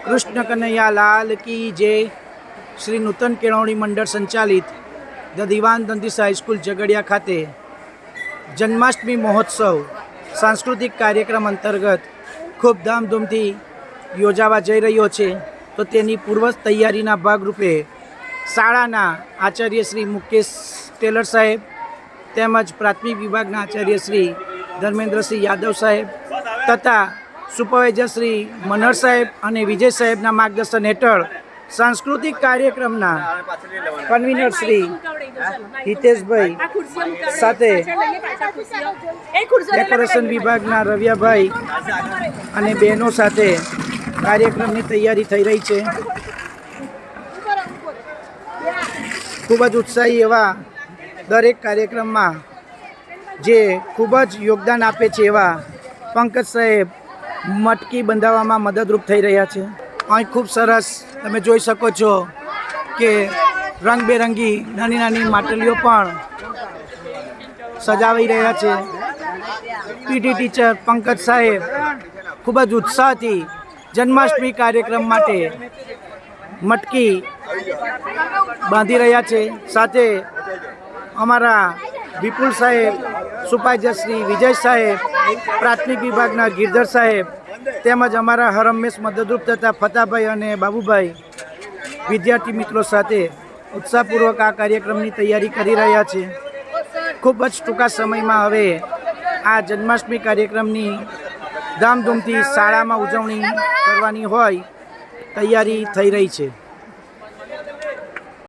કૃષ્ણ કનૈયા લાલ કી જય. શ્રી નૂતન કેળવણી મંડળ સંચાલિત ધ દિવાન દંતીસ હાઈસ્કૂલ ઝઘડિયા ખાતે જન્માષ્ટમી મહોત્સવ સાંસ્કૃતિક કાર્યક્રમ અંતર્ગત ખૂબ ધામધૂમથી યોજાવા જઈ રહ્યો છે. તો તેની પૂર્વ તૈયારીના ભાગરૂપે શાળાના આચાર્ય શ્રી મુકેશ ટેલર સાહેબ તેમજ પ્રાથમિક વિભાગના આચાર્ય શ્રી ધર્મેન્દ્રસિંહ યાદવ સાહેબ તથા સુપરવાઇઝર શ્રી મનહર સાહેબ અને વિજય સાહેબના માર્ગદર્શન હેઠળ સાંસ્કૃતિક કાર્યક્રમના કન્વીનર શ્રી હિતેશભાઈ સાથે ડેકોરેશન વિભાગના રવિયાભાઈ અને બહેનો સાથે કાર્યક્રમની તૈયારી થઈ રહી છે. ખૂબ જ ઉત્સાહી એવા દરેક કાર્યક્રમમાં જે ખૂબ જ યોગદાન આપે છે એવા પંકજ સાહેબ મટકી બંધાવવામાં મદદરૂપ થઈ રહ્યા છે. અહીં ખૂબ સરસ તમે જોઈ શકો છો કે રંગબેરંગી નાની નાની માટલીઓ પણ સજાવી રહ્યા છે. પીટી ટીચર પંકજ સાહેબ ખૂબ જ ઉત્સાહથી જન્માષ્ટમી કાર્યક્રમ માટે મટકી બાંધી રહ્યા છે. સાથે અમારા વિપુલ સાહેબ, સુપરવાઇઝર શ્રી વિજય સાહેબ, પ્રાથમિક વિભાગના ગિરધર સાહેબ તેમજ અમારા હરમેશ મદદરૂપ થતા ફતાભાઈ અને બાબુભાઈ વિદ્યાર્થી મિત્રો સાથે ઉત્સાહપૂર્વક આ કાર્યક્રમની તૈયારી કરી રહ્યા છે. ખૂબ જ ટૂંકા સમયમાં હવે આ જન્માષ્ટમી કાર્યક્રમની ધામધૂમથી શાળામાં ઉજવણી કરવાની હોય તૈયારી થઈ રહી છે.